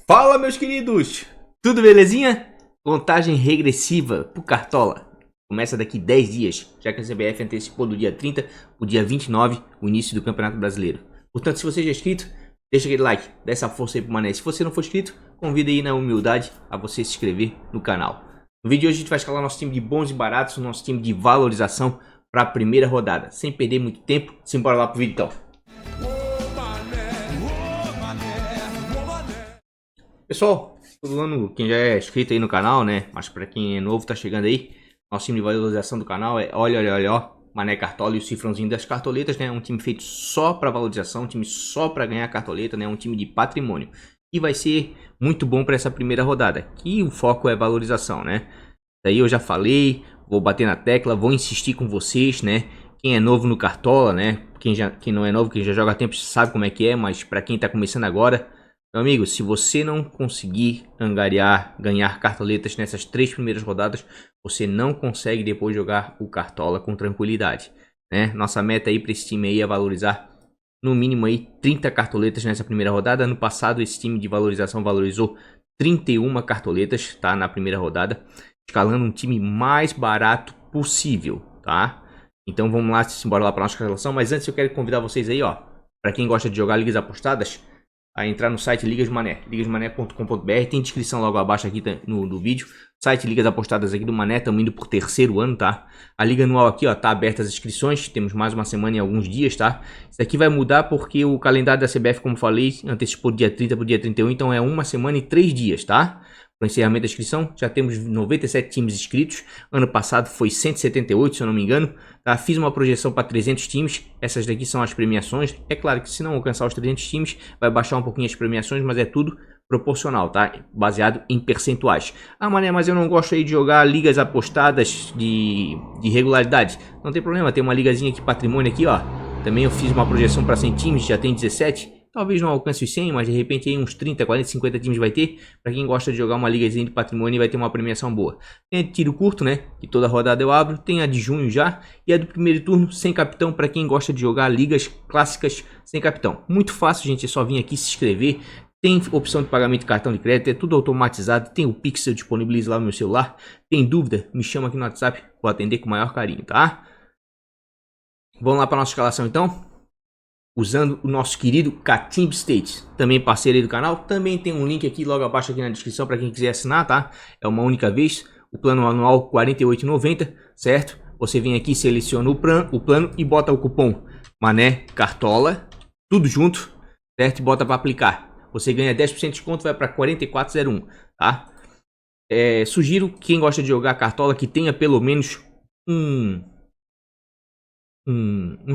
Fala, meus queridos! Tudo belezinha? Contagem regressiva pro Cartola. Começa daqui 10 dias, já que a CBF antecipou do dia 30 pro dia 29 o início do Campeonato Brasileiro. Portanto, se você já é inscrito, deixa aquele like, dá essa força aí pro Mané. Se você não for inscrito, convida aí na humildade a você se inscrever no canal. No vídeo de hoje a gente vai escalar nosso time de bons e baratos, nosso time de valorização para a primeira rodada. Sem perder muito tempo, simbora lá pro vídeo então. Pessoal, todo ano, quem já é inscrito aí no canal, né? Mas para quem é novo, tá chegando aí, nosso time de valorização do canal é olha, Mané Cartola e o cifrãozinho das cartoletas, né? Um time feito só para valorização, um time só para ganhar cartoleta, né? Um time de patrimônio. E vai ser muito bom para essa primeira rodada, que o foco é valorização, né? Daí eu já falei, vou bater na tecla, vou insistir com vocês, né? Quem é novo no Cartola, né? Quem não é novo, quem já joga há tempo sabe como é que é, mas para quem tá começando agora, meu amigo, se você não conseguir ganhar cartoletas nessas 3 primeiras rodadas, você não consegue depois jogar o Cartola com tranquilidade, né? Nossa meta aí para esse time aí é valorizar no mínimo aí 30 cartoletas nessa primeira rodada. Ano passado esse time de valorização valorizou 31 cartoletas, tá? Na primeira rodada, escalando um time mais barato possível, tá? Então vamos lá, simbora lá para nossa escalação. Mas antes eu quero convidar vocês aí, ó, para quem gosta de jogar ligas apostadas, a entrar no site Ligas Mané, ligasmané.com.br, tem descrição logo abaixo aqui no vídeo. Site Ligas Apostadas aqui do Mané, estamos indo por terceiro ano, tá? A liga anual aqui, ó, tá aberta as inscrições, temos mais uma semana e alguns dias, tá? Isso aqui vai mudar porque o calendário da CBF, como falei, antecipou do dia 30 para o dia 31, então é uma semana e 3 dias, tá? Para o encerramento da inscrição, já temos 97 times inscritos. Ano passado foi 178, se eu não me engano. Tá? Fiz uma projeção para 300 times. Essas daqui são as premiações. É claro que se não alcançar os 300 times, vai baixar um pouquinho as premiações, mas é tudo proporcional, tá? Baseado em percentuais. Ah, Mané, mas eu não gosto aí de jogar ligas apostadas de regularidade. Não tem problema, tem uma ligazinha aqui, patrimônio aqui, ó. Também eu fiz uma projeção para 100 times, já tem 17. Talvez não alcance os 100, mas de repente aí uns 30, 40, 50 times vai ter. Para quem gosta de jogar uma ligazinha de patrimônio, vai ter uma premiação boa. Tem a de tiro curto, né? Que toda rodada eu abro. Tem a de junho já. E a do primeiro turno sem capitão, para quem gosta de jogar ligas clássicas sem capitão. Muito fácil, gente. É só vir aqui se inscrever. Tem opção de pagamento de cartão de crédito. É tudo automatizado. Tem o Pix, eu disponibilizo lá no meu celular. Tem dúvida? Me chama aqui no WhatsApp. Vou atender com o maior carinho, tá? Vamos lá para nossa escalação então. Usando o nosso querido Catimb States, também parceiro aí do canal. Também tem um link aqui logo abaixo aqui na descrição para quem quiser assinar, tá? É uma única vez. O plano anual R$ 48,90, certo? Você vem aqui, seleciona o plano e bota o cupom Mané Cartola, tudo junto, certo? E bota para aplicar. Você ganha 10% de desconto, vai para 44,01, tá? Sugiro quem gosta de jogar Cartola que tenha pelo menos um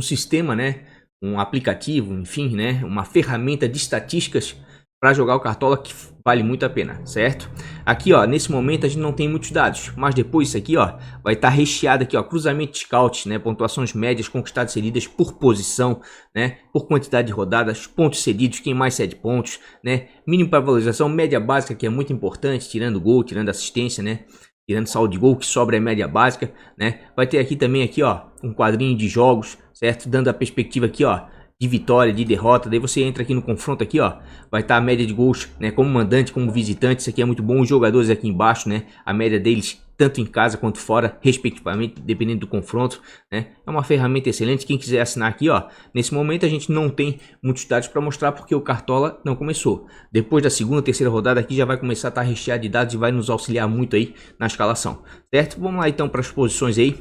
sistema, né? Um aplicativo, enfim, né? Uma ferramenta de estatísticas para jogar o Cartola que vale muito a pena, certo? Aqui, ó, nesse momento a gente não tem muitos dados, mas depois isso aqui, ó, vai estar recheado aqui, ó, cruzamento de scout, né? Pontuações médias, conquistadas cedidas por posição, né? Por quantidade de rodadas, pontos cedidos, quem mais cede pontos, né? Mínimo para valorização, média básica, que é muito importante, tirando gol, tirando assistência, né? Tirando saldo de gol, que sobra é média básica, né? Vai ter aqui também, aqui, ó, um quadrinho de jogos, certo? Dando a perspectiva aqui, ó, de vitória, de derrota. Daí você entra aqui no confronto aqui, ó, vai estar a média de gols, né? Como mandante, como visitante. Isso aqui é muito bom. Os jogadores aqui embaixo, né? A média deles, tanto em casa quanto fora, respectivamente, dependendo do confronto, né? É uma ferramenta excelente. Quem quiser assinar aqui, ó, nesse momento a gente não tem muitos dados para mostrar porque o Cartola não começou. Depois da segunda, terceira rodada aqui já vai começar a estar recheado de dados e vai nos auxiliar muito aí na escalação, certo? Vamos lá então para as posições aí.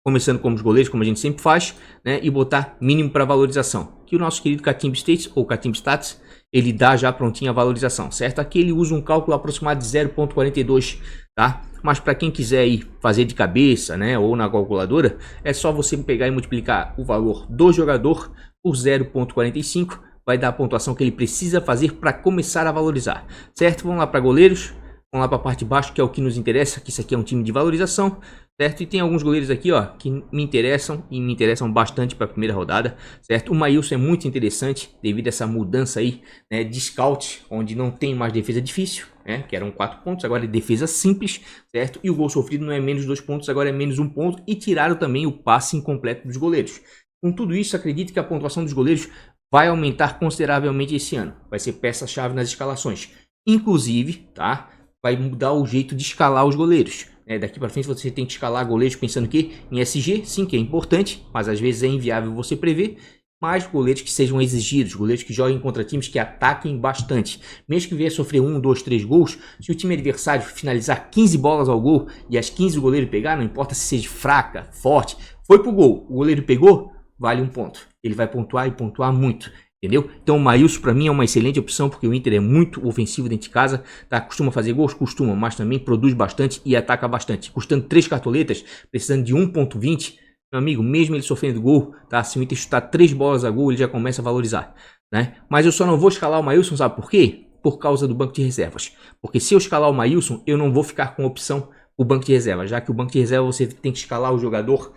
Começando com os goleiros, como a gente sempre faz, né? E botar mínimo para valorização. Que o nosso querido Catimb States, ou Catimb Stats, ele dá já prontinha a valorização, certo? Aqui ele usa um cálculo aproximado de 0,42, tá? Mas para quem quiser ir fazer de cabeça, né? Ou na calculadora, é só você pegar e multiplicar o valor do jogador por 0,45. Vai dar a pontuação que ele precisa fazer para começar a valorizar, certo? Vamos lá para goleiros. Vamos lá para a parte de baixo, que é o que nos interessa, que isso aqui é um time de valorização, certo? E tem alguns goleiros aqui, ó, que me interessam bastante para a primeira rodada, certo? O Maílson é muito interessante devido a essa mudança aí, né, de scout, onde não tem mais defesa difícil, né, que eram 4 pontos, agora é defesa simples, certo? E o gol sofrido não é menos 2 pontos, agora é menos 1 ponto, e tiraram também o passe incompleto dos goleiros. Com tudo isso, acredito que a pontuação dos goleiros vai aumentar consideravelmente esse ano, vai ser peça-chave nas escalações. Inclusive, tá? Vai mudar o jeito de escalar os goleiros. Daqui para frente você tem que escalar goleiros pensando que em SG, sim, que é importante, mas às vezes é inviável você prever. Mas goleiros que sejam exigidos, goleiros que joguem contra times que ataquem bastante. Mesmo que venha sofrer 1, 2, 3 gols, se o time adversário finalizar 15 bolas ao gol e as 15 o goleiro pegar, não importa se seja fraca, forte, foi pro gol, o goleiro pegou, vale 1 ponto. Ele vai pontuar e pontuar muito. Entendeu? Então o Maílson para mim é uma excelente opção, porque o Inter é muito ofensivo dentro de casa, tá? Costuma fazer gols, costuma, mas também produz bastante e ataca bastante. Custando 3 cartoletas, precisando de 1.20, meu amigo, mesmo ele sofrendo gol, tá? Se o Inter chutar 3 bolas a gol, ele já começa a valorizar, né? Mas eu só não vou escalar o Maílson, sabe por quê? Por causa do banco de reservas. Porque se eu escalar o Maílson, eu não vou ficar com opção o banco de reservas, já que o banco de reserva você tem que escalar o jogador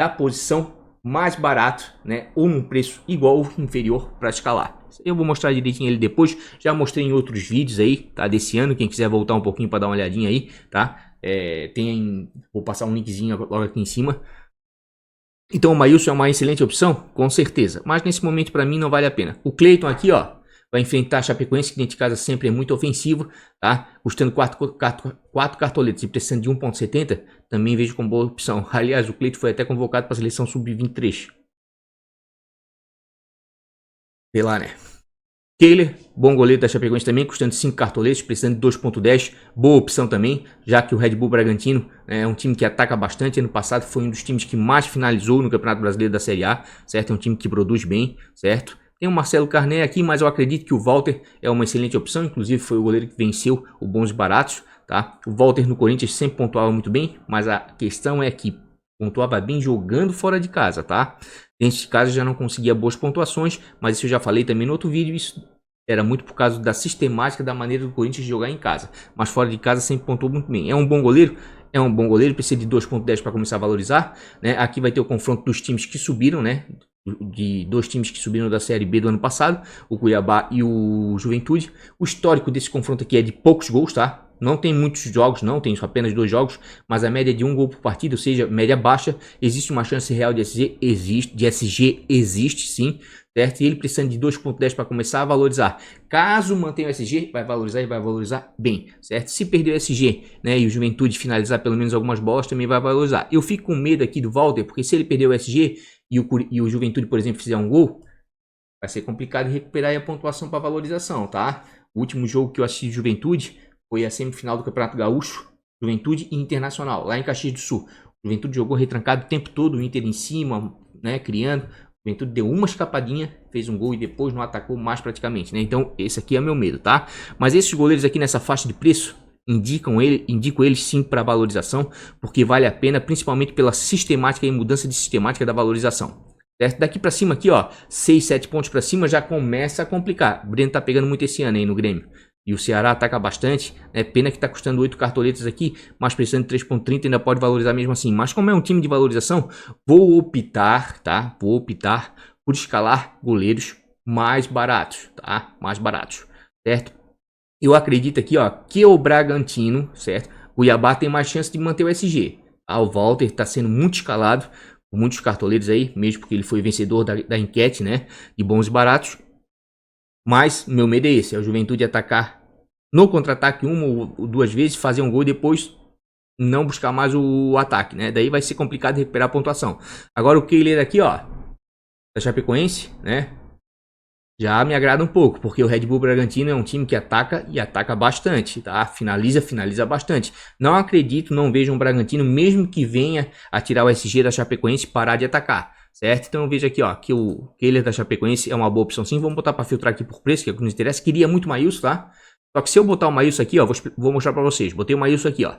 da posição mais barato, né, ou num preço igual ou inferior para escalar. Eu vou mostrar direitinho ele depois, já mostrei em outros vídeos aí, tá, desse ano, quem quiser voltar um pouquinho para dar uma olhadinha aí, tá, vou passar um linkzinho logo aqui em cima. Então o Maílson é uma excelente opção, com certeza, mas nesse momento para mim não vale a pena. O Cleiton aqui, ó, vai enfrentar a Chapecoense, que dentro de casa sempre é muito ofensivo, tá? Custando 4 cartoletas e precisando de 1.70, também vejo como boa opção. Aliás, o Cleiton foi até convocado para a seleção sub-23. Vê lá, né? Kehler, bom goleiro da Chapecoense também, custando 5 cartoletas, precisando de 2.10, boa opção também, já que o Red Bull Bragantino é um time que ataca bastante. Ano passado foi um dos times que mais finalizou no Campeonato Brasileiro da Série A, certo? É um time que produz bem, certo? Tem o Marcelo Carné aqui, mas eu acredito que o Walter é uma excelente opção. Inclusive foi o goleiro que venceu o Bons e Baratos, tá? O Walter no Corinthians sempre pontuava muito bem, mas a questão é que pontuava bem jogando fora de casa, tá? Dentro de casa já não conseguia boas pontuações, mas isso eu já falei também no outro vídeo. Isso era muito por causa da sistemática da maneira do Corinthians jogar em casa. Mas fora de casa sempre pontuou muito bem. É um bom goleiro? É um bom goleiro, precisa de 2.10 para começar a valorizar, né? Aqui vai ter o confronto dos times que subiram, né? De 2 times que subiram da Série B do ano passado, o Cuiabá e o Juventude. O histórico desse confronto aqui é de poucos gols, tá? Não tem muitos jogos, não, tem apenas 2 jogos, mas a média é de 1 gol por partida, ou seja, média baixa. Existe uma chance real de SG? Existe sim, certo? E ele precisando de 2.10 para começar a valorizar. Caso mantenha o SG, vai valorizar e vai valorizar bem, certo? Se perder o SG, né, e o Juventude finalizar pelo menos algumas bolas, também vai valorizar. Eu fico com medo aqui do Walter, porque se ele perder o SG e o Juventude, por exemplo, fizer um gol, vai ser complicado recuperar a pontuação para valorização, tá? O último jogo que eu assisti de Juventude foi a semifinal do Campeonato Gaúcho, Juventude e Internacional, lá em Caxias do Sul. O Juventude jogou retrancado o tempo todo, o Inter em cima, né, criando. O Juventude deu uma escapadinha, fez um gol e depois não atacou mais praticamente, né? Então esse aqui é meu medo, tá? Mas esses goleiros aqui nessa faixa de preço, indico eles sim para valorização, porque vale a pena, principalmente pela sistemática e mudança de sistemática da valorização. Certo? Daqui para cima aqui, ó, 6, 7 pontos para cima já começa a complicar. O Breno tá pegando muito esse ano aí no Grêmio. E o Ceará ataca bastante, né? Pena que tá custando 8 cartoletas aqui, mas precisando de 3.30 ainda pode valorizar mesmo assim. Mas como é um time de valorização, vou optar, tá? Vou optar por escalar goleiros mais baratos, tá? Mais baratos, certo? Eu acredito aqui, ó, que o Bragantino, certo? O Cuiabá tem mais chance de manter o SG. Tá? O Walter está sendo muito escalado por muitos cartoleiros aí, mesmo porque ele foi vencedor da enquete, né? De bons e baratos. Mas meu medo é esse, é o Juventude atacar no contra-ataque 1 ou 2 vezes, fazer um gol e depois não buscar mais o ataque, né? Daí vai ser complicado recuperar a pontuação. Agora o Kehler aqui, ó, da Chapecoense, né? Já me agrada um pouco, porque o Red Bull Bragantino é um time que ataca e ataca bastante, tá? Finaliza bastante. Não acredito, não vejo um Bragantino, mesmo que venha a tirar o SG da Chapecoense, parar de atacar, certo? Então eu vejo aqui, ó, que o Kehler da Chapecoense é uma boa opção sim. Vamos botar para filtrar aqui por preço, que é o que nos interessa. Queria muito o Maílson, tá? Só que se eu botar o Maílson aqui, ó, vou mostrar para vocês. Botei o Maílson aqui, ó.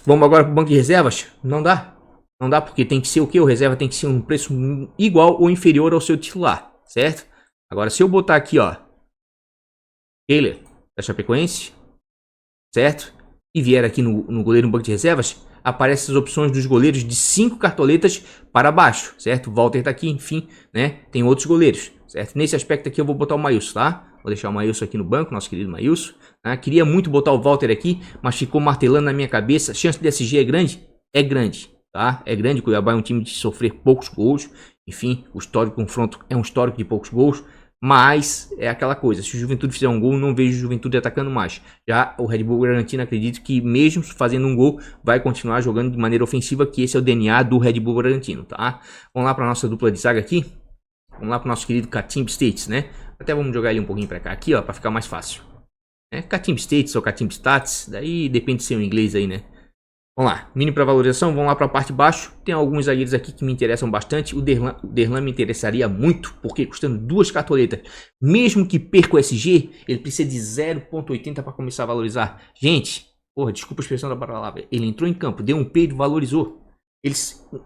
Vamos agora pro banco de reservas? Não dá. Não dá, porque tem que ser o quê? O reserva tem que ser um preço igual ou inferior ao seu titular, certo? Agora, se eu botar aqui, ó, Kehler da Chapecoense, certo? E vier aqui no goleiro no banco de reservas, aparecem as opções dos goleiros de 5 cartoletas para baixo, certo? O Walter tá aqui, enfim, né? Tem outros goleiros, certo? Nesse aspecto aqui eu vou botar o Maílson, tá? Vou deixar o Maílson aqui no banco, nosso querido Maílson. Né? Queria muito botar o Walter aqui, mas ficou martelando na minha cabeça. A chance de SG é grande? É grande, tá? É grande. O Cuiabá é um time de sofrer poucos gols. Enfim, o histórico confronto é um histórico de poucos gols. Mas é aquela coisa, se o Juventude fizer um gol, não vejo o Juventude atacando mais. Já o Red Bull Bragantino, acredito que mesmo fazendo um gol, vai continuar jogando de maneira ofensiva, que esse é o DNA do Red Bull Bragantino, tá? Vamos lá para nossa dupla de zaga aqui. Vamos lá para o nosso querido Catimbe States, né? Até vamos jogar ele um pouquinho para cá, aqui, ó, para ficar mais fácil. Catimbe States ou Catimbe Stats, daí depende de ser o inglês aí, né? Vamos lá, mini para valorização, vamos lá para a parte de baixo. Tem alguns zagueiros aqui que me interessam bastante. O Derlan me interessaria muito, porque custando 2 cartoletas, mesmo que perca o SG, ele precisa de 0.80 para começar a valorizar. Gente, porra, desculpa a expressão da palavra, ele entrou em campo, deu um peido e valorizou.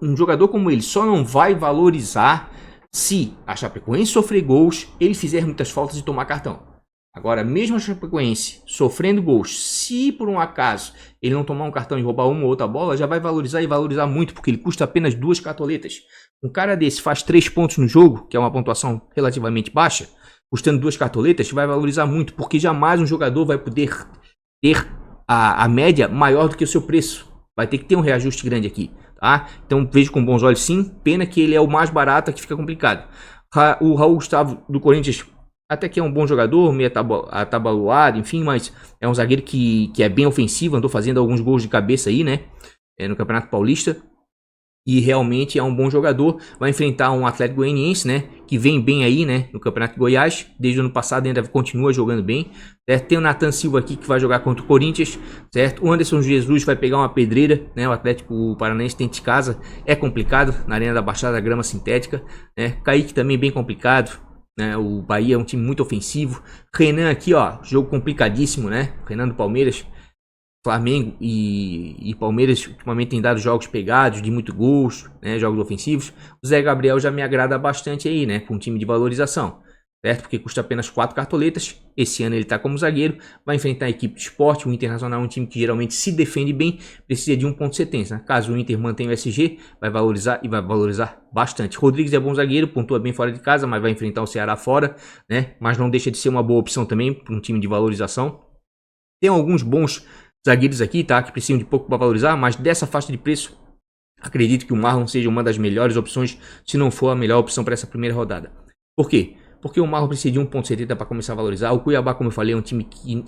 Um jogador como ele só não vai valorizar se a Chapecoense sofrer gols, ele fizer muitas faltas e tomar cartão. Agora, mesmo a Chapecoense sofrendo gols, se por um acaso ele não tomar um cartão e roubar uma ou outra bola, já vai valorizar e valorizar muito, porque ele custa apenas 2 cartoletas. Um cara desse faz 3 pontos no jogo, que é uma pontuação relativamente baixa, custando 2 cartoletas, vai valorizar muito, porque jamais um jogador vai poder ter a média maior do que o seu preço. Vai ter que ter um reajuste grande aqui, tá? Então vejo com bons olhos sim, pena que ele é o mais barato, que fica complicado. O Raul Gustavo do Corinthians até que é um bom jogador, meio atabalhoado, enfim, mas é um zagueiro que é bem ofensivo, andou fazendo alguns gols de cabeça aí, né, no Campeonato Paulista, e realmente é um bom jogador. Vai enfrentar um Atlético Goianiense, né, que vem bem aí, né, no Campeonato de Goiás, desde o ano passado ainda continua jogando bem, certo? Tem o Nathan Silva aqui que vai jogar contra o Corinthians, certo? O Anderson Jesus vai pegar uma pedreira, né, o Atlético Paranaense dentro de casa, é complicado, na Arena da Baixada, grama sintética, né, Kaique também bem complicado. O Bahia é um time muito ofensivo. Renan aqui, ó, jogo complicadíssimo, né? Renan do Palmeiras. Flamengo e Palmeiras ultimamente tem dado jogos pegados, de muito gols, né? Jogos ofensivos. O Zé Gabriel já me agrada bastante aí, né? Com um time de valorização, certo? Porque custa apenas 4 cartoletas. Esse ano ele tá como zagueiro. Vai enfrentar a equipe de esporte. O Internacional é um time que geralmente se defende bem. Precisa de 1.70. Né? Caso o Inter mantenha o SG, vai valorizar e vai valorizar bastante. Rodrigues é bom zagueiro, pontua bem fora de casa, mas vai enfrentar o Ceará fora, né? Mas não deixa de ser uma boa opção também para um time de valorização. Tem alguns bons zagueiros aqui, tá? Que precisam de pouco para valorizar, mas dessa faixa de preço, acredito que o Marlon seja uma das melhores opções, se não for a melhor opção para essa primeira rodada. Por quê? Porque o Marlon precisa de 1.70 para começar a valorizar. O Cuiabá, como eu falei, é um time que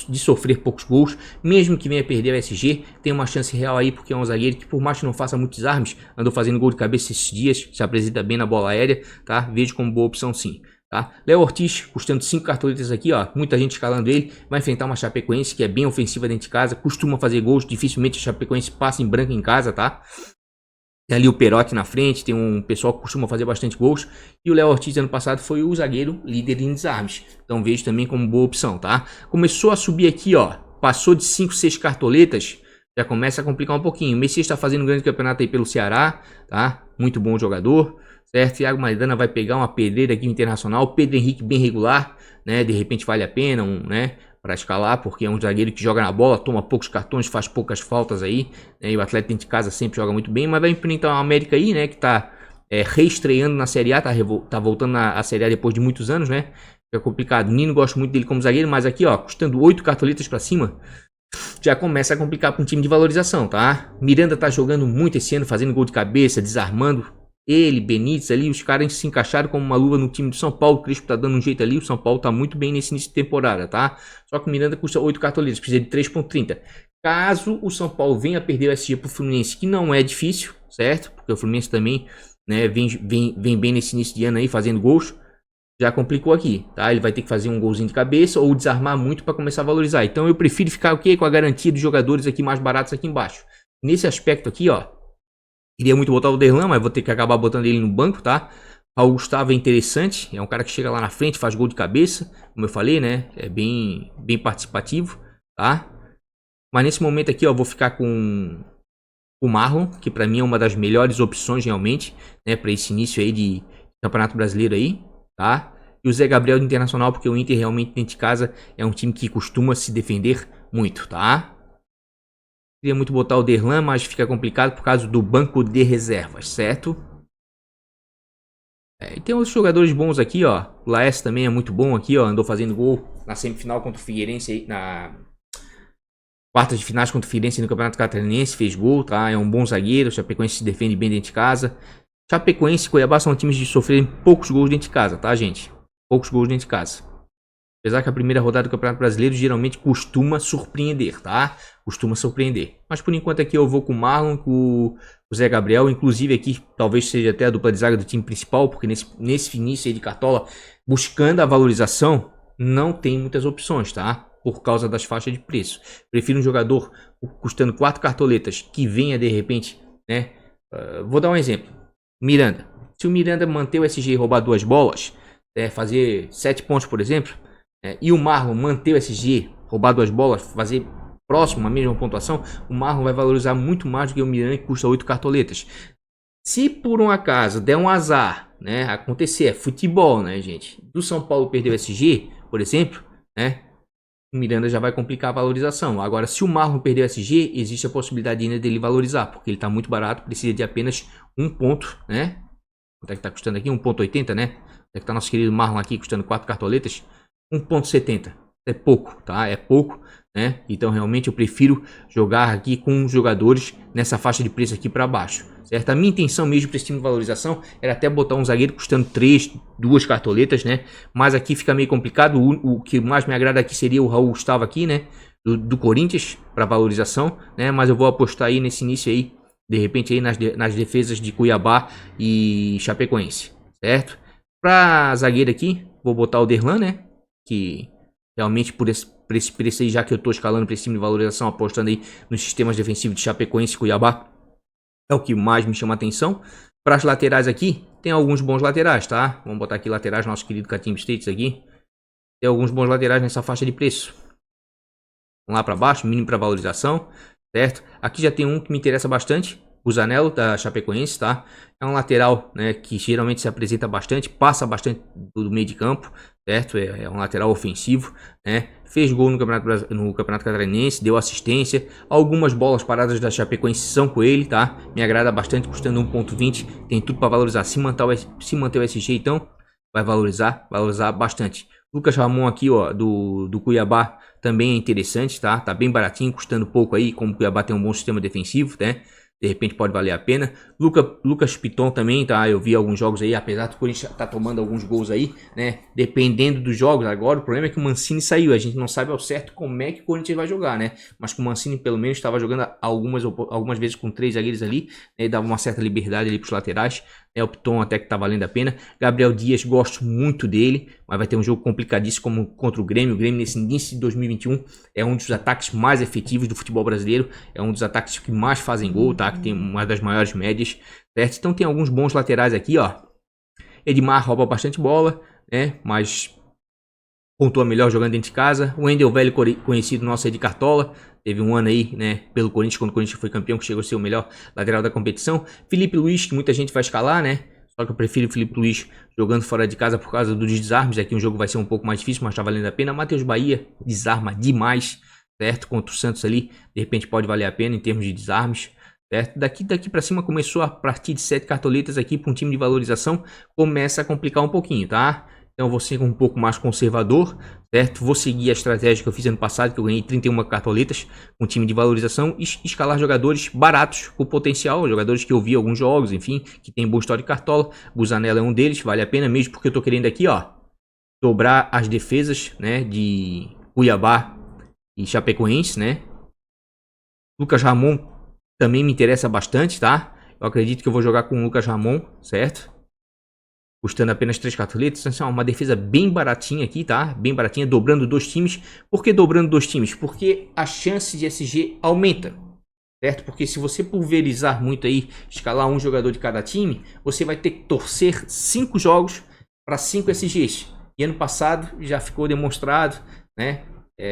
de sofrer poucos gols, mesmo que venha perder o SG, tem uma chance real aí, porque é um zagueiro que, por mais que não faça muitos desarmes, andou fazendo gol de cabeça esses dias, se apresenta bem na bola aérea, tá? Vejo como boa opção sim. Tá? Léo Ortiz, custando 5 cartoletas aqui, ó, muita gente escalando ele, vai enfrentar uma Chapecoense que é bem ofensiva dentro de casa, costuma fazer gols, dificilmente a Chapecoense passa em branco em casa, tá? Tem ali o Perotti na frente, tem um pessoal que costuma fazer bastante gols. E o Léo Ortiz ano passado foi o zagueiro líder em desarmes. Então vejo também como boa opção, tá? Começou a subir aqui, ó. Passou de 5, 6 cartoletas. Já começa a complicar um pouquinho. O Messias está fazendo um grande campeonato aí pelo Ceará, tá? Muito bom jogador, certo? Thiago Maidana vai pegar uma pedreira aqui no Internacional. Pedro Henrique bem regular, né? De repente vale a pena, né? Para escalar, porque é um zagueiro que joga na bola, toma poucos cartões, faz poucas faltas aí, né? E o Atlético dentro de casa sempre joga muito bem, mas vai enfrentar o América aí, né? Que tá reestreando na Série A, tá voltando à Série A depois de muitos anos, né? É complicado. Nino, gosto muito dele como zagueiro, mas aqui, ó, custando 8 cartoletas para cima, já começa a complicar para um time de valorização, tá? Miranda tá jogando muito esse ano, fazendo gol de cabeça, desarmando. Ele, Benítez ali, os caras se encaixaram como uma luva no time do São Paulo. O Crespo tá dando um jeito ali. O São Paulo tá muito bem nesse início de temporada, tá? Só que o Miranda custa 8 cartoletas, precisa de 3.30. Caso o São Paulo venha a perder o SG pro Fluminense, que não é difícil, certo? Porque o Fluminense também, né, vem bem nesse início de ano aí, fazendo gols. Já complicou aqui, tá? Ele vai ter que fazer um golzinho de cabeça ou desarmar muito para começar a valorizar. Então eu prefiro ficar o quê? Com a garantia dos jogadores aqui mais baratos aqui embaixo. Nesse aspecto aqui, ó. Queria muito botar o Derlan, mas vou ter que acabar botando ele no banco, tá? O Gustavo é interessante, é um cara que chega lá na frente, faz gol de cabeça, como eu falei, né? É bem participativo, tá? Mas nesse momento aqui, ó, vou ficar com o Marlon, que pra mim é uma das melhores opções realmente, né? Pra esse início aí de Campeonato Brasileiro aí, tá? E o Zé Gabriel do Internacional, porque o Inter realmente dentro de casa é um time que costuma se defender muito, tá? Queria muito botar o Derlan, mas fica complicado por causa do banco de reservas, certo? E tem outros jogadores bons aqui, ó. O Laes também é muito bom aqui, ó. Andou fazendo gol na semifinal contra o Figueirense, na quartas de finais contra o Figueirense no Campeonato Catarinense, fez gol, tá? É um bom zagueiro, o Chapecoense se defende bem dentro de casa. Chapecoense e Cuiabá são times de sofrerem poucos gols dentro de casa, tá, gente? Poucos gols dentro de casa. Apesar que a primeira rodada do Campeonato Brasileiro geralmente costuma surpreender, tá? Costuma surpreender. Mas por enquanto aqui eu vou com o Marlon, com o Zé Gabriel. Inclusive aqui talvez seja até a dupla de zaga do time principal, porque nesse início aí de Cartola, buscando a valorização, não tem muitas opções, tá? Por causa das faixas de preço. Prefiro um jogador custando 4 cartoletas que venha de repente, né? Vou dar um exemplo. Miranda. Se o Miranda manter o SG e roubar 2 bolas, fazer 7 pontos, por exemplo, e o Marlon manter o SG, roubar 2 bolas, fazer próximo a mesma pontuação, o Marlon vai valorizar muito mais do que o Miranda, que custa 8 cartoletas. Se por um acaso der um azar, né, acontecer, é futebol, né, gente, do São Paulo perder o SG, por exemplo, né, o Miranda já vai complicar a valorização. Agora, se o Marlon perder o SG, existe a possibilidade ainda dele valorizar, porque ele está muito barato, precisa de apenas 1 ponto, né? Quanto é que está custando aqui? 1,80, né? Quanto é que está nosso querido Marlon aqui, custando 4 cartoletas? 1,70. É pouco, tá? É pouco, né? Então, realmente, eu prefiro jogar aqui com jogadores nessa faixa de preço aqui para baixo, certo? A minha intenção mesmo para esse time de valorização era até botar um zagueiro custando 2 cartoletas, né? Mas aqui fica meio complicado. O que mais me agrada aqui seria o Raul Gustavo aqui, né? Do Corinthians, para valorização, né? Mas eu vou apostar aí nesse início aí, de repente aí nas defesas de Cuiabá e Chapecoense, certo? Para zagueiro aqui, vou botar o Derlan, né? Que realmente por esse preço aí, já que eu tô escalando para esse time de valorização, apostando aí nos sistemas defensivos de Chapecoense e Cuiabá, é o que mais me chama a atenção. Para as laterais aqui, tem alguns bons laterais, tá? Vamos botar aqui laterais, nosso querido Catimba States aqui. Tem alguns bons laterais nessa faixa de preço. Vamos lá para baixo, mínimo para valorização, certo? Aqui já tem um que me interessa bastante, o Zanello da Chapecoense, tá? É um lateral, né, que geralmente se apresenta bastante, passa bastante do meio de campo, certo? É um lateral ofensivo, né? Fez gol no Campeonato Catarinense, deu assistência. Algumas bolas paradas da Chapecoense são com ele, tá? Me agrada bastante, custando 1,20. Tem tudo para valorizar. Se manter o SG, então, vai valorizar bastante. Lucas Ramon aqui, ó, do Cuiabá, também é interessante, tá? Tá bem baratinho, custando pouco aí, como o Cuiabá tem um bom sistema defensivo, né? De repente pode valer a pena. Lucas Piton também, tá? Eu vi alguns jogos aí, apesar do Corinthians tá tomando alguns gols aí, né? Dependendo dos jogos. Agora o problema é que o Mancini saiu. A gente não sabe ao certo como é que o Corinthians vai jogar, né? Mas com o Mancini pelo menos estava jogando algumas vezes com 3 zagueiros ali, né? Dava uma certa liberdade ali pros laterais. O Piton até que tá valendo a pena. Gabriel Dias, gosto muito dele, mas vai ter um jogo complicadíssimo como contra o Grêmio. O Grêmio nesse início de 2021 é um dos ataques mais efetivos do futebol brasileiro. É um dos ataques que mais fazem gol, tá? Que tem uma das maiores médias, certo? Então tem alguns bons laterais aqui, ó. Edmar rouba bastante bola, né? Mas pontua melhor jogando dentro de casa. O Wendel Velho, conhecido nosso aí de Cartola, teve um ano aí, né, pelo Corinthians, quando o Corinthians foi campeão, que chegou a ser o melhor lateral da competição. Felipe Luiz, que muita gente vai escalar, né? Só que eu prefiro o Felipe Luiz jogando fora de casa por causa dos desarmes. Aqui um jogo vai ser um pouco mais difícil, mas tá valendo a pena. Matheus Bahia, desarma demais, certo? Contra o Santos ali, de repente pode valer a pena em termos de desarmes, certo? Daqui para cima começou a partir de 7 cartoletas aqui para um time de valorização, começa a complicar um pouquinho, tá? Então eu vou ser um pouco mais conservador, certo? Vou seguir a estratégia que eu fiz ano passado, que eu ganhei 31 cartoletas com time de valorização, e escalar jogadores baratos, com potencial, jogadores que eu vi alguns jogos, enfim, que tem boa história de cartola. Busanella é um deles, vale a pena mesmo, porque eu tô querendo aqui, ó, dobrar as defesas, né, de Cuiabá e Chapecoense, né? Lucas Ramon também me interessa bastante, tá? Eu acredito que eu vou jogar com o Lucas Ramon, certo? Custando apenas 3 cartoletas. Então, uma defesa bem baratinha aqui, tá? Bem baratinha, dobrando 2 times. Por que dobrando 2 times? Porque a chance de SG aumenta, certo? Porque se você pulverizar muito aí, escalar um jogador de cada time, você vai ter que torcer 5 jogos para 5 SGs. E ano passado já ficou demonstrado, né?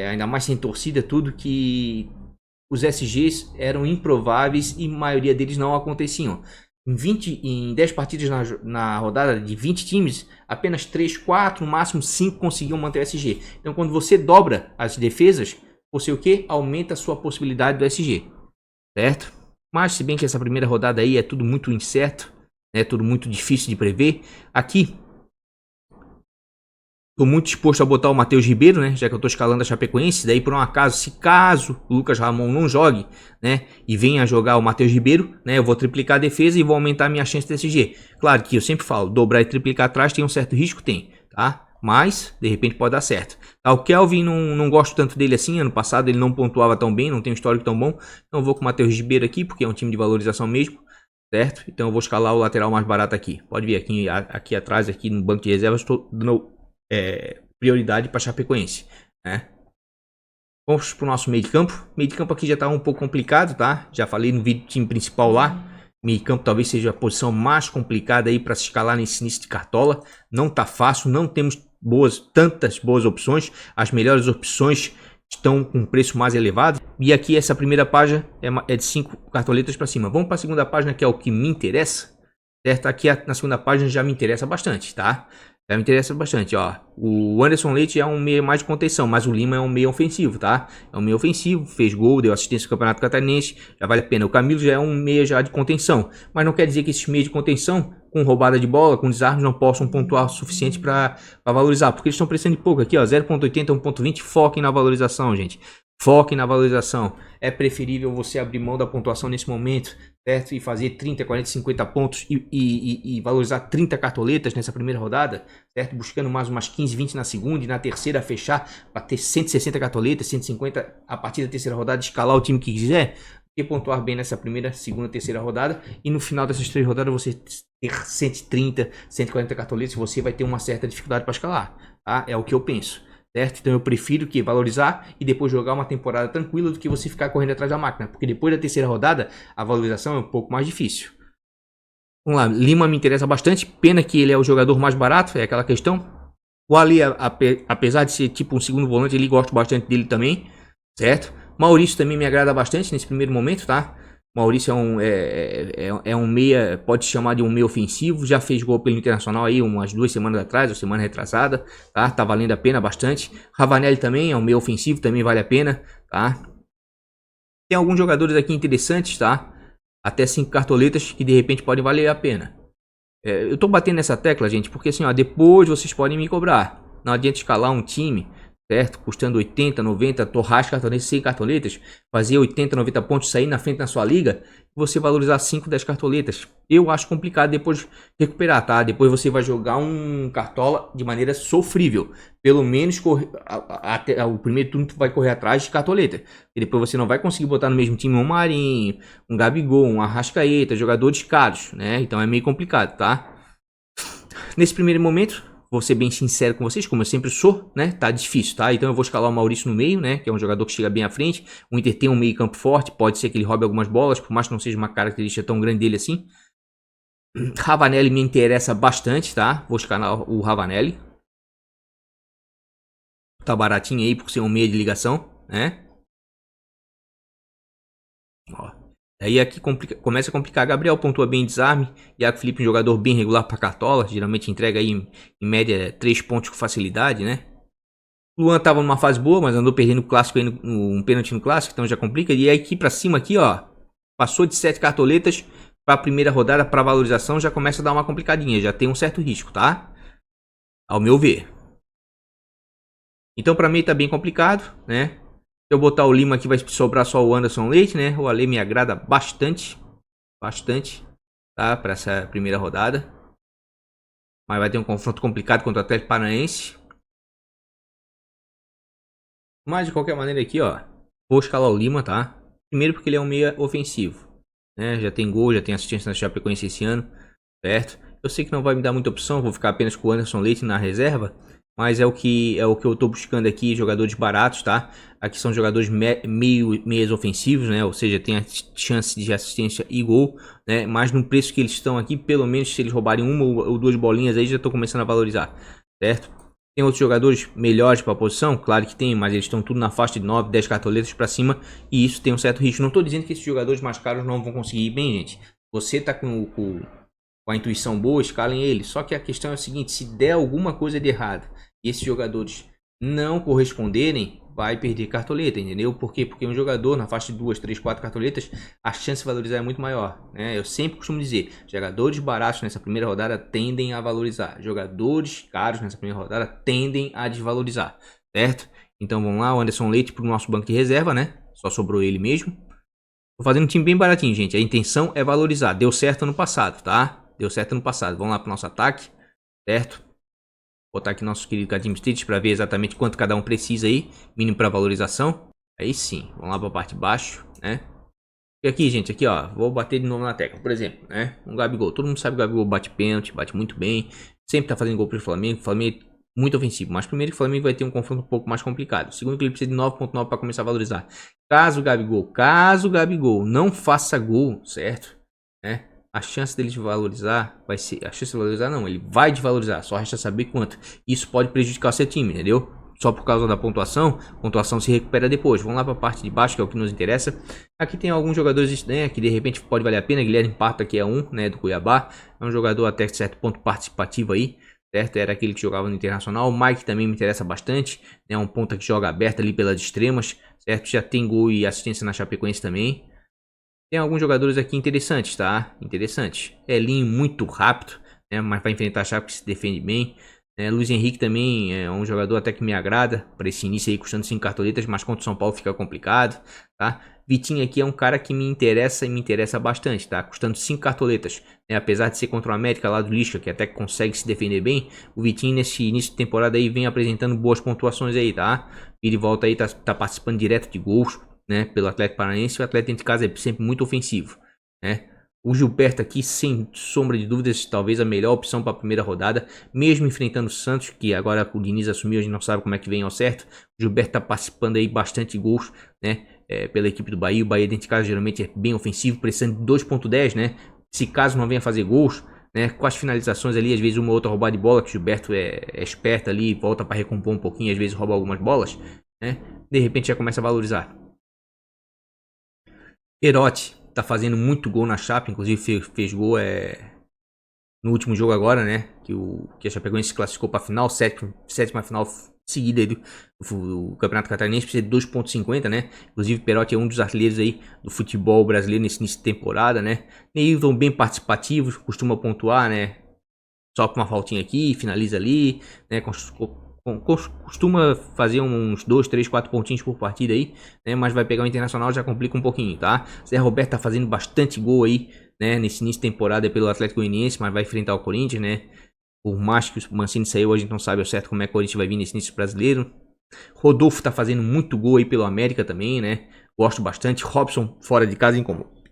Ainda mais sem torcida, tudo, que os SGs eram improváveis e a maioria deles não aconteciam. Em 10 partidas na rodada de 20 times, apenas 3, 4, no máximo 5 conseguiam manter o SG. Então quando você dobra as defesas, você o que? Aumenta a sua possibilidade do SG, certo? Mas se bem que essa primeira rodada aí é tudo muito incerto, é tudo muito difícil de prever. Aqui estou muito disposto a botar o Matheus Ribeiro, né? Já que eu estou escalando a Chapecoense. Daí, por um acaso, se caso o Lucas Ramon não jogue, né? E venha jogar o Matheus Ribeiro, né? Eu vou triplicar a defesa e vou aumentar a minha chance de SG. Claro que eu sempre falo, dobrar e triplicar atrás tem um certo risco? Tem, tá? mas de repente pode dar certo. O Kelvin não gosto tanto dele assim, ano passado ele não pontuava tão bem, não tem um histórico tão bom, então eu vou com o Matheus Ribeiro aqui, porque é um time de valorização mesmo, certo? Então eu vou escalar o lateral mais barato aqui. Pode ver aqui atrás, aqui no banco de reservas, estou dando prioridade para Chapecoense, né? Vamos para o nosso meio de campo. Meio de campo aqui já está um pouco complicado, tá? Já falei no vídeo do time principal lá. Meio de campo talvez seja a posição mais complicada aí para se escalar nesse início de cartola. Não tá fácil, não temos tantas boas opções. As melhores opções estão com preço mais elevado. E aqui essa primeira página é de 5 cartoletas para cima. Vamos para a segunda página, que é o que me interessa. Certo? Aqui na segunda página já me interessa bastante, tá? Já me interessa bastante, ó. O Anderson Leite é um meio mais de contenção, mas o Lima é um meio ofensivo, tá? É um meio ofensivo, fez gol, deu assistência no Campeonato Catarinense, já vale a pena. O Camilo já é um meio já de contenção, mas não quer dizer que esses meios de contenção, com roubada de bola, com desarmes, não possam pontuar o suficiente para valorizar, porque eles estão precisando de pouco aqui, ó, 0.80, 1.20, foquem na valorização, gente. Foquem na valorização. É preferível você abrir mão da pontuação nesse momento, certo? E fazer 30, 40, 50 pontos e valorizar 30 cartoletas nessa primeira rodada, certo? Buscando mais umas 15, 20 na segunda e na terceira fechar para ter 160 cartoletas, 150 a partir da terceira rodada, escalar o time que quiser, e pontuar bem nessa primeira, segunda, terceira rodada, e no final dessas 3 rodadas você ter 130, 140 cartoletas, você vai ter uma certa dificuldade para escalar, tá? É o que eu penso. Certo? Então eu prefiro que valorizar e depois jogar uma temporada tranquila do que você ficar correndo atrás da máquina. Porque depois da terceira rodada, a valorização é um pouco mais difícil. Vamos lá, Lima me interessa bastante. Pena que ele é o jogador mais barato, é aquela questão. O Ali, apesar de ser tipo um segundo volante, ele gosto bastante dele também. Certo? Maurício também me agrada bastante nesse primeiro momento, tá? Maurício é um meia, pode chamar de um meia ofensivo, já fez gol pelo Internacional aí umas 2 semanas atrás, ou semana retrasada, tá? Tá valendo a pena bastante. Ravanelli também é um meia ofensivo, também vale a pena, tá? Tem alguns jogadores aqui interessantes, tá? Até 5 cartoletas que de repente podem valer a pena. Eu tô batendo nessa tecla, gente, porque assim, ó, depois vocês podem me cobrar. Não adianta escalar um time, certo? Custando 80, 90, torrar as cartoletas, 100 cartoletas, fazer 80, 90 pontos, sair na frente na sua liga, você valorizar 5, 10 cartoletas. Eu acho complicado depois recuperar, tá? Depois você vai jogar um cartola de maneira sofrível. Pelo menos até o primeiro turno tu vai correr atrás de cartoleta. E depois você não vai conseguir botar no mesmo time um Marinho, um Gabigol, um Arrascaeta, jogadores caros, né? Então é meio complicado, tá? Nesse primeiro momento, vou ser bem sincero com vocês, como eu sempre sou, né? Tá difícil, tá? Então eu vou escalar o Maurício no meio, né? Que é um jogador que chega bem à frente. O Inter tem um meio campo forte, pode ser que ele roube algumas bolas, por mais que não seja uma característica tão grande dele assim. Ravanelli me interessa bastante, tá? Vou escalar o Ravanelli. Tá baratinho aí por ser um meio de ligação, né? Ó. Aí aqui começa a complicar. Gabriel pontua bem em desarme. Iago Felipe, um jogador bem regular para cartola. Geralmente entrega aí em média 3 pontos com facilidade, né? Luan tava numa fase boa, mas andou perdendo o clássico aí, um pênalti no clássico, então já complica. E aí aqui para cima aqui, ó, passou de 7 cartoletas para a primeira rodada para valorização, já começa a dar uma complicadinha, já tem um certo risco, tá? Ao meu ver. Então para mim tá bem complicado, né? Se eu botar o Lima aqui vai sobrar só o Anderson Leite, né? O Ale me agrada bastante, tá? Para essa primeira rodada. Mas vai ter um confronto complicado contra o Atlético Paranaense. Mas de qualquer maneira aqui, ó, vou escalar o Lima, tá? Primeiro porque ele é um meia ofensivo, né? Já tem gol, já tem assistência na Chapecoense esse ano, certo? Eu sei que não vai me dar muita opção, vou ficar apenas com o Anderson Leite na reserva, mas é o que eu tô buscando aqui, jogadores baratos, tá? Aqui são jogadores meias ofensivos, né? Ou seja, tem a chance de assistência e gol, né? Mas no preço que eles estão aqui, pelo menos se eles roubarem uma ou 2 bolinhas aí, já tô começando a valorizar, certo? Tem outros jogadores melhores para a posição? Claro que tem, mas eles estão tudo na faixa de 9, 10 cartoletas para cima e isso tem um certo risco. Não estou dizendo que esses jogadores mais caros não vão conseguir ir bem, gente. Você tá com a intuição boa, escalem ele. Só que a questão é o seguinte, se der alguma coisa de errado e esses jogadores não corresponderem, vai perder cartoleta, entendeu? Por quê? Porque um jogador na faixa de 2, 3, 4 cartoletas, a chance de valorizar é muito maior, né? Eu sempre costumo dizer, jogadores baratos nessa primeira rodada tendem a valorizar, jogadores caros nessa primeira rodada tendem a desvalorizar, certo? Então vamos lá, o Anderson Leite pro nosso banco de reserva, né? Só sobrou ele mesmo. Tô fazendo um time bem baratinho, gente. A intenção é valorizar. Deu certo ano passado, tá? Deu certo ano passado. Vamos lá pro nosso ataque, certo? botar aqui nosso querido Cadinho Street para ver exatamente quanto cada um precisa aí, mínimo para valorização. Aí sim, vamos lá para a parte de baixo, né? E aqui, gente, aqui ó, vou bater de novo na tecla, por exemplo, né? Um Gabigol, todo mundo sabe que o Gabigol bate pênalti, bate muito bem, sempre tá fazendo gol pro Flamengo, o Flamengo é muito ofensivo, mas primeiro que o Flamengo vai ter um confronto um pouco mais complicado. Segundo que ele precisa de 9.9 para começar a valorizar. Caso o Gabigol não faça gol, certo? Né? A chance dele de valorizar vai ser, a chance de valorizar não, ele vai desvalorizar, só resta saber quanto. Isso pode prejudicar o seu time, entendeu? Só por causa da pontuação, a pontuação se recupera depois. Vamos lá para a parte de baixo, que é o que nos interessa. Aqui tem alguns jogadores, né, que de repente pode valer a pena. Guilherme Pato aqui é um, né, do Cuiabá. É um jogador até certo ponto participativo aí, certo? Era aquele que jogava no Internacional. O Mike também me interessa bastante, né, um ponta que joga aberto ali pelas extremas, certo? Já tem gol e assistência na Chapecoense também. Tem alguns jogadores aqui interessantes, tá? Interessante. Elinho muito rápido, né, mas vai enfrentar a Chape que se defende bem. Luiz Henrique também é um jogador até que me agrada para esse início aí, custando 5 cartoletas, mas contra o São Paulo fica complicado, tá? Vitinho aqui é um cara que me interessa e me interessa bastante, tá? Custando 5 cartoletas, né? Apesar de ser contra o América lá do Lisca, que até consegue se defender bem, o Vitinho nesse início de temporada aí vem apresentando boas pontuações aí, tá? Ele volta aí, tá participando direto de gols, né? Pelo Atlético Paranaense, o Atlético dentro de casa é sempre muito ofensivo, né? O Gilberto aqui, sem sombra de dúvidas, talvez a melhor opção para a primeira rodada, mesmo enfrentando o Santos, que agora o Diniz assumiu, a gente não sabe como é que vem ao certo. O Gilberto está participando aí bastante gols, né, pela equipe do Bahia. O Bahia dentro de casa geralmente é bem ofensivo, precisando de 2.10, né, se caso não venha fazer gols, né, com as finalizações ali, às vezes uma ou outra roubada de bola, que o Gilberto é esperto ali, volta para recompor um pouquinho, às vezes rouba algumas bolas, né, de repente já começa a valorizar. Perotti tá fazendo muito gol na Chape, inclusive fez gol no último jogo agora, né? Que a Chapecoense se classificou para a final, sétima final seguida do Campeonato Catarinense, precisa de 2.50, né? Inclusive Perotti é um dos artilheiros aí do futebol brasileiro nesse início de temporada, né? Neilton bem participativo, costuma pontuar, né? Só com uma faltinha aqui, finaliza ali, né? Costuma fazer uns 2, 3, 4 pontinhos por partida aí, né? Mas vai pegar o Internacional, já complica um pouquinho, tá? Zé Roberto tá fazendo bastante gol aí, né? Nesse início de temporada pelo Atlético Goianiense, mas vai enfrentar o Corinthians, né? Por mais que o Mancini saiu, a gente não sabe ao certo como é que o Corinthians vai vir nesse início brasileiro. Rodolfo tá fazendo muito gol aí pelo América também, né? Gosto bastante. Robson fora de casa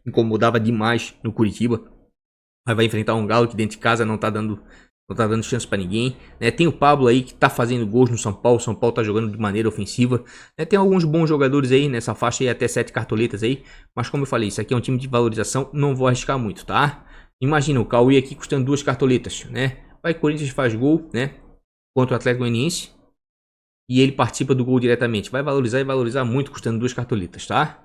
incomodava demais no Curitiba. Mas vai enfrentar um Galo que dentro de casa não tá dando chance pra ninguém, né? Tem o Pablo aí que tá fazendo gols no São Paulo. O São Paulo tá jogando de maneira ofensiva, né? Tem alguns bons jogadores aí nessa faixa aí, até 7 cartoletas aí. Mas como eu falei, isso aqui é um time de valorização, não vou arriscar muito, tá? Imagina o Cauê aqui custando 2 cartoletas, né? Vai Corinthians faz gol, né? Contra o Atlético Goianiense. E ele participa do gol diretamente. Vai valorizar e valorizar muito custando 2 cartoletas, tá?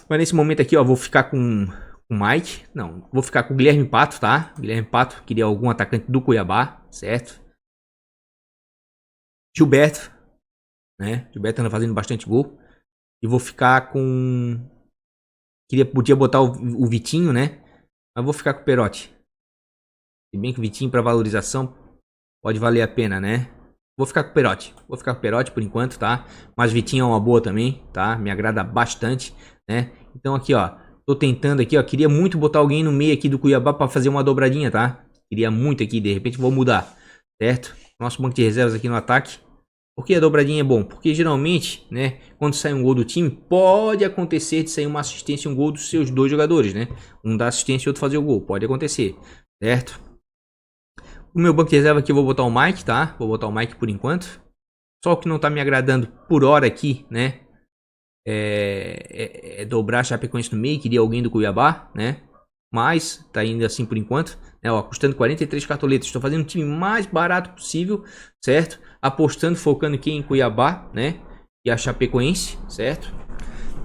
Mas nesse momento aqui, ó, vou ficar com o Mike, não, vou ficar com o Guilherme Pato, tá? Guilherme Pato, queria algum atacante do Cuiabá, certo? Gilberto, né? Gilberto anda fazendo bastante gol. E vou ficar com... Podia botar o Vitinho, né? Mas vou ficar com o Perotti. Se bem que o Vitinho para valorização pode valer a pena, né? Vou ficar com o Perotti por enquanto, tá? Mas o Vitinho é uma boa também, tá? Me agrada bastante, né? Então aqui, ó. Tô tentando aqui, ó. Queria muito botar alguém no meio aqui do Cuiabá pra fazer uma dobradinha, tá? Queria muito aqui, de repente vou mudar, certo? Nosso banco de reservas aqui no ataque. Por que a dobradinha é bom? Porque geralmente, né, quando sai um gol do time, pode acontecer de sair uma assistência e um gol dos seus dois jogadores, né? Um dar assistência e outro fazer o gol. Pode acontecer, certo? O meu banco de reserva aqui eu vou botar o Mike, tá? Vou botar o Mike por enquanto. Só o que não tá me agradando por hora aqui, né? Dobrar a Chapecoense no meio, queria alguém do Cuiabá, né? Mas tá indo assim por enquanto, né? Ó, custando 43 cartoletas. Estou fazendo o time mais barato possível, certo? Apostando, focando aqui em Cuiabá, né? E a Chapecoense, certo?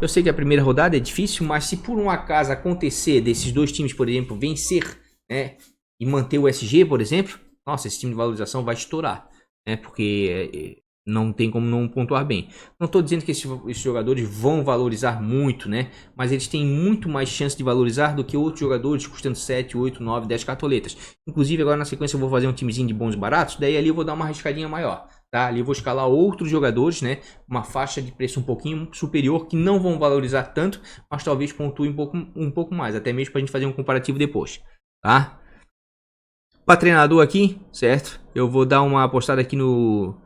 Eu sei que a primeira rodada é difícil, mas se por um acaso acontecer desses dois times, por exemplo, vencer, né? E manter o SG, por exemplo, nossa, esse time de valorização vai estourar, né? Porque não tem como não pontuar bem. Não estou dizendo que esses jogadores vão valorizar muito, né? Mas eles têm muito mais chance de valorizar do que outros jogadores custando 7, 8, 9, 10 cartoletas. Inclusive agora na sequência eu vou fazer um timezinho de bons baratos, daí ali eu vou dar uma arriscadinha maior, tá? Ali eu vou escalar outros jogadores, né? Uma faixa de preço um pouquinho superior que não vão valorizar tanto, mas talvez pontuem um pouco mais, até mesmo para a gente fazer um comparativo depois, tá? Para treinador aqui, certo? Eu vou dar uma apostada aqui no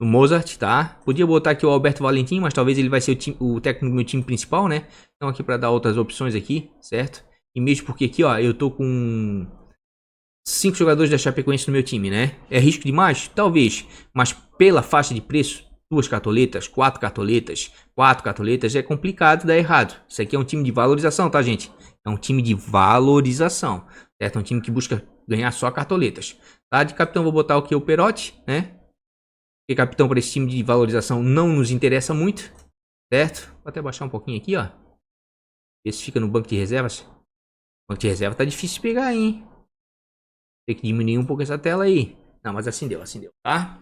Mozart, tá? Podia botar aqui o Alberto Valentim, mas talvez ele vai ser o técnico do meu time principal, né? Então aqui para dar outras opções aqui, certo? E mesmo porque aqui, ó, eu tô com 5 jogadores da Chapecoense no meu time, né? É risco demais? Talvez. Mas pela faixa de preço, 2 cartoletas, 4 cartoletas, 4 cartoletas, é complicado dar errado. Isso aqui é um time de valorização, tá, gente? É um time de valorização, certo? É um time que busca ganhar só cartoletas. Tá? De capitão vou botar o que? O Perotti, né? Porque capitão para esse time de valorização não nos interessa muito, certo? Vou até baixar um pouquinho aqui, ó. Esse fica no banco de reservas. O banco de reserva tá difícil de pegar, hein? Tem que diminuir um pouco essa tela aí. Não, mas assim deu, tá?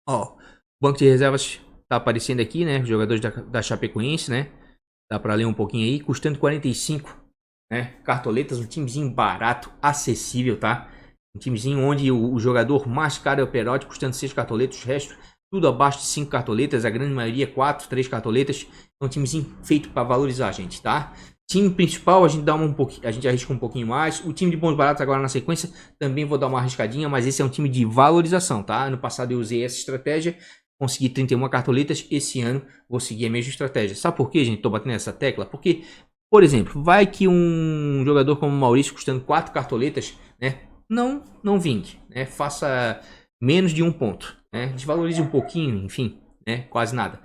Ó, o banco de reservas tá aparecendo aqui, né? Os jogadores da Chapecoense, né? Dá pra ler um pouquinho aí. Custando 45, né? Cartoletas, um timezinho barato, acessível, tá? Um timezinho onde o jogador mais caro é o Perotti, custando 6 cartoletas. O resto, tudo abaixo de 5 cartoletas. A grande maioria, 4, 3 cartoletas. É um timezinho feito para valorizar, gente, tá? Time principal, a gente dá a gente arrisca um pouquinho mais. O time de bons baratos agora na sequência, também vou dar uma arriscadinha, mas esse é um time de valorização, tá? Ano passado eu usei essa estratégia, consegui 31 cartoletas. Esse ano vou seguir a mesma estratégia. Sabe por que, gente? Tô batendo nessa tecla? Porque, por exemplo, vai que um jogador como o Maurício, custando 4 cartoletas, né? Não vingue, né? Faça menos de 1 ponto, né? Desvalorize um pouquinho, enfim, né? Quase nada.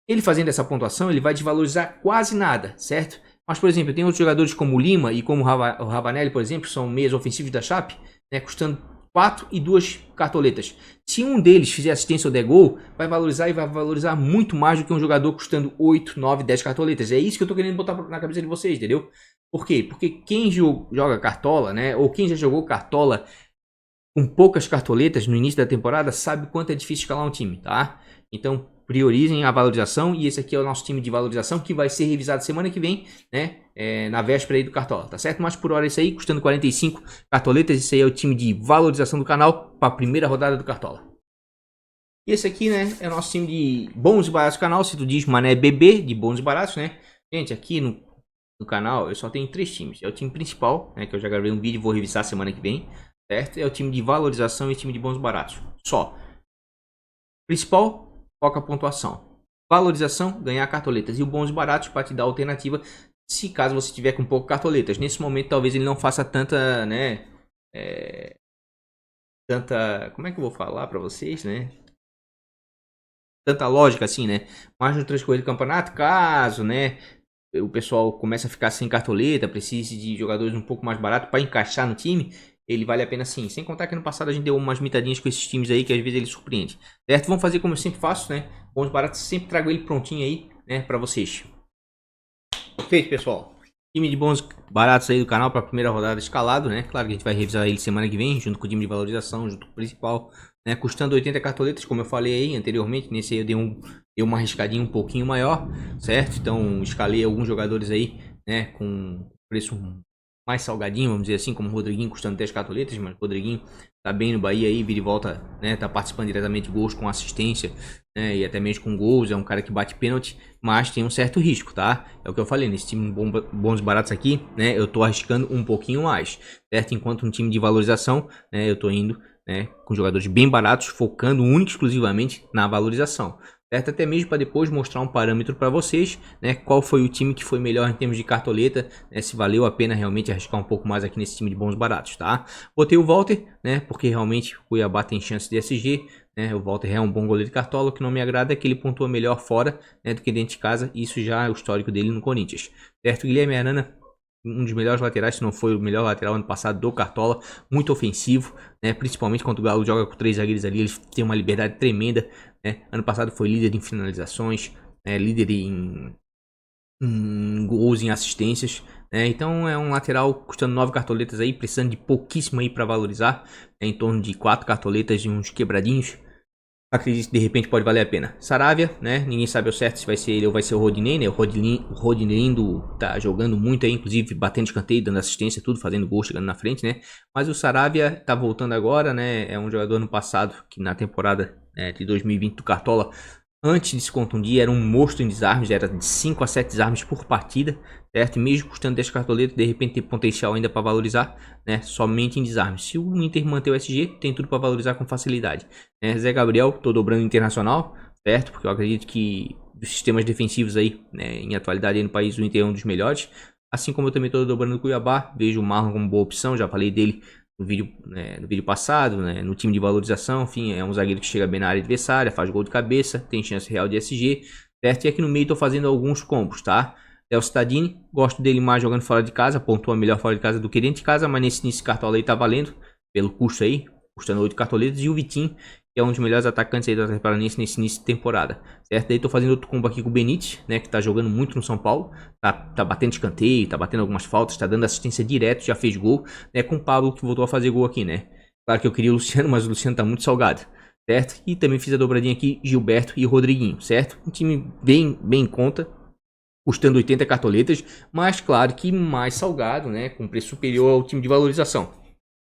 Ele fazendo essa pontuação, ele vai desvalorizar quase nada, certo? Mas, por exemplo, tem outros jogadores como o Lima e como o Ravanelli, por exemplo, são meias ofensivos da Chape, né? Custando 4 e 2 cartoletas. Se um deles fizer assistência ou der gol, vai valorizar e vai valorizar muito mais do que um jogador custando 8, 9, 10 cartoletas. É isso que eu tô querendo botar na cabeça de vocês, entendeu? Por quê? Porque quem joga cartola, né? Ou quem já jogou cartola com poucas cartoletas no início da temporada, sabe quanto é difícil escalar um time, tá? Então, priorizem a valorização, e esse aqui é o nosso time de valorização, que vai ser revisado semana que vem, né? Na véspera aí do Cartola, tá certo? Mas por hora isso aí, custando 45 cartoletas, esse aí é o time de valorização do canal para a primeira rodada do Cartola. E esse aqui, né, é o nosso time de bons e baratos do canal, se tu diz Mané BB, de bons e baratos, né? Gente, aqui no canal eu só tenho 3 times. É o time principal, né, que eu já gravei um vídeo e vou revisar semana que vem, certo? É o time de valorização e o time de bons e baratos. Só. Principal, foca a pontuação. Valorização, ganhar cartoletas. E o bons e baratos para te dar alternativa, se caso você tiver com pouco cartoletas. Nesse momento talvez ele não faça tanta, né, como é que eu vou falar para vocês, né? Tanta lógica assim, né? Mas no transcorrer do campeonato, caso, né, o pessoal começa a ficar sem cartoleta, precise de jogadores um pouco mais baratos para encaixar no time, ele vale a pena sim. Sem contar que no passado a gente deu umas mitadinhas com esses times aí que às vezes ele surpreende. Certo? Vamos fazer como eu sempre faço, né? Bons baratos, sempre trago ele prontinho aí, né, para vocês. Feito, pessoal. Time de bons baratos aí do canal para a primeira rodada escalado, né? Claro que a gente vai revisar ele semana que vem, junto com o time de valorização, junto com o principal, né? Custando 80 cartoletas, como eu falei aí anteriormente. Nesse aí eu dei uma arriscadinha um pouquinho maior, certo? Então escalei alguns jogadores aí, né, com preço mais salgadinho, vamos dizer assim, como o Rodriguinho custando 10 cartoletas, mas o Rodriguinho tá bem no Bahia aí, vira e volta, né, tá participando diretamente de gols com assistência, né, e até mesmo com gols, é um cara que bate pênalti, mas tem um certo risco, tá? É o que eu falei, nesse time bons baratos aqui, né, eu tô arriscando um pouquinho mais, certo? Enquanto um time de valorização, né, eu tô indo, né, com jogadores bem baratos, focando único exclusivamente na valorização. Certo? Até mesmo para depois mostrar um parâmetro para vocês, né? Qual foi o time que foi melhor em termos de cartoleta, né? Se valeu a pena realmente arriscar um pouco mais aqui nesse time de bons baratos, tá? Botei o Walter, né? Porque realmente o Cuiabá tem chance de SG, né? O Walter é um bom goleiro de cartola. O que não me agrada é que ele pontua melhor fora, né, do que dentro de casa. Isso já é o histórico dele no Corinthians. Certo? Guilherme Arana, um dos melhores laterais, se não foi o melhor lateral ano passado do Cartola, muito ofensivo, né? Principalmente quando o Galo joga com 3 zagueiros ali, ele tem uma liberdade tremenda, né? Ano passado foi líder em finalizações, né? Líder em gols, em assistências, né? Então é um lateral custando 9 cartoletas aí, precisando de pouquíssimo aí para valorizar, né? Em torno de 4 cartoletas e uns quebradinhos. Acredito que de repente pode valer a pena. Saravia, né? Ninguém sabe ao certo se vai ser ele ou vai ser o Rodinei, né? O Rodinei tá jogando muito aí, inclusive batendo escanteio, dando assistência, tudo, fazendo gol, chegando na frente, né? Mas o Saravia tá voltando agora, né? É um jogador no passado que na temporada de 2020 do Cartola Antes de se contundir, era um monstro em desarmes, era de 5 a 7 desarmes por partida, certo? E mesmo custando 10 cartoletas, de repente tem potencial ainda para valorizar, né? Somente em desarmes. Se o Inter manter o SG, tem tudo para valorizar com facilidade. Né? Zé Gabriel, tô dobrando internacional, certo? Porque eu acredito que dos sistemas defensivos aí, né, em atualidade aí no país, o Inter é um dos melhores. Assim como eu também tô dobrando o Cuiabá, vejo o Marlon como boa opção, já falei dele no vídeo, né, no vídeo passado, né, no time de valorização. Enfim, é um zagueiro que chega bem na área adversária, faz gol de cabeça, tem chance real de SG, certo? E aqui no meio tô fazendo alguns combos, tá? Léo Cittadini, gosto dele mais jogando fora de casa, pontua melhor fora de casa do que dentro de casa, mas nesse cartola aí tá valendo, pelo custo aí, custando 8 cartoletas. E o Vitinho, que é um dos melhores atacantes aí do Atlético Paranaense nesse início de temporada, certo? Daí tô fazendo outro combo aqui com o Benítez, né, que tá jogando muito no São Paulo, tá batendo escanteio, tá batendo algumas faltas, tá dando assistência direto, já fez gol, né, com o Pablo, que voltou a fazer gol aqui, né? Claro que eu queria o Luciano, mas o Luciano tá muito salgado, certo? E também fiz a dobradinha aqui, Gilberto e Rodriguinho, certo? Um time bem em conta, custando 80 cartoletas, mas claro que mais salgado, né, com preço superior ao time de valorização,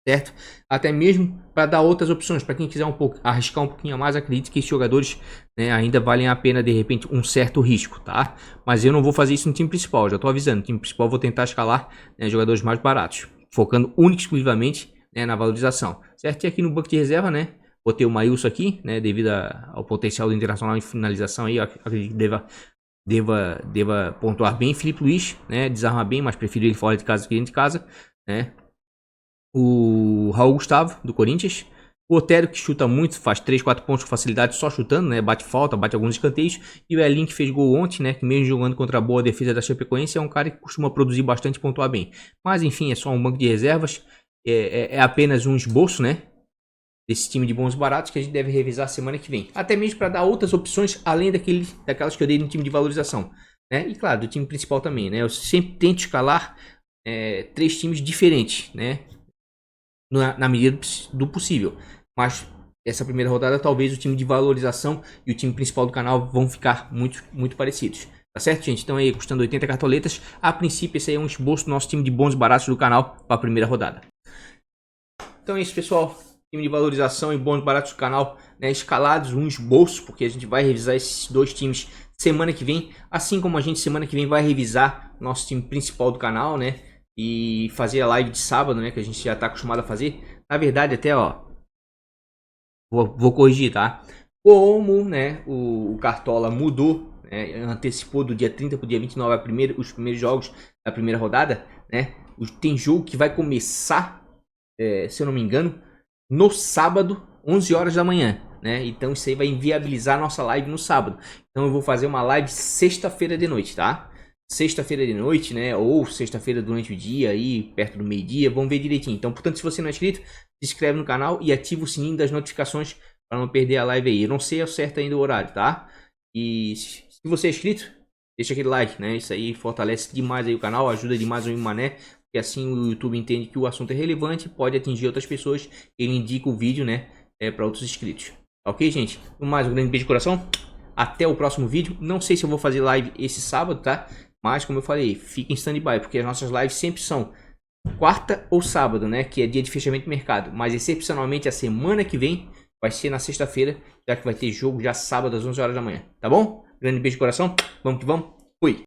certo? Até mesmo para dar outras opções, para quem quiser arriscar um pouquinho a mais, acredito que esses jogadores, né, ainda valem a pena de repente um certo risco, tá? Mas eu não vou fazer isso no time principal, já tô avisando, no time principal eu vou tentar escalar, né, jogadores mais baratos, focando única e exclusivamente, né, na valorização, certo? E aqui no banco de reserva, né, botei o Maílson aqui, né, devido ao potencial do Internacional em finalização aí, acredito que deva pontuar bem. Felipe Luiz, né, desarma bem, mas prefiro ele fora de casa do que dentro de casa, né? O Raul Gustavo, do Corinthians. O Otero, que chuta muito, faz 3, 4 pontos com facilidade só chutando, né? Bate falta, bate alguns escanteios. E o Elinho, que fez gol ontem, né? Que mesmo jogando contra a boa defesa da Chapecoense, é um cara que costuma produzir bastante e pontuar bem. Mas enfim, é só um banco de reservas. É apenas um esboço, né? Desse time de bons baratos que a gente deve revisar semana que vem. Até mesmo para dar outras opções, além daquelas que eu dei no time de valorização, né? E claro, do time principal também, né? Eu sempre tento escalar 3 times diferentes, né? Na medida do possível. Mas essa primeira rodada, talvez o time de valorização e o time principal do canal vão ficar muito parecidos. Tá certo, gente? Então aí, custando 80 cartoletas. A princípio, esse aí é um esboço do nosso time de bons baratos do canal para a primeira rodada. Então é isso, pessoal. Time de valorização e bons baratos do canal, né, escalados, um esboço, porque a gente vai revisar esses 2 times semana que vem. Assim como a gente semana que vem vai revisar nosso time principal do canal, né? E fazer a live de sábado, né? Que a gente já está acostumado a fazer. Na verdade, até, ó, vou corrigir, tá? Como, né, o Cartola mudou, né, antecipou do dia 30 para o dia 29 os primeiros jogos da primeira rodada, né? Tem jogo que vai começar, se eu não me engano, no sábado, 11 horas da manhã, né? Então isso aí vai inviabilizar a nossa live no sábado. Então eu vou fazer uma live sexta-feira de noite, tá? Sexta-feira de noite, né? Ou sexta-feira durante o dia, aí perto do meio-dia, vamos ver direitinho. Então, portanto, se você não é inscrito, se inscreve no canal e ativa o sininho das notificações para não perder a live aí. Eu não sei ao certo ainda o horário, tá? E se você é inscrito, deixa aquele like, né? Isso aí fortalece demais aí o canal, ajuda demais o Mané, porque assim o YouTube entende que o assunto é relevante, pode atingir outras pessoas, ele indica o vídeo, né, para outros inscritos. Ok, gente? Mais um grande beijo de coração. Até o próximo vídeo. Não sei se eu vou fazer live esse sábado, tá? Mas, como eu falei, fica em stand-by, porque as nossas lives sempre são quarta ou sábado, né? Que é dia de fechamento de mercado. Mas, excepcionalmente, a semana que vem vai ser na sexta-feira, já que vai ter jogo já sábado às 11 horas da manhã. Tá bom? Grande beijo de coração. Vamos que vamos. Fui.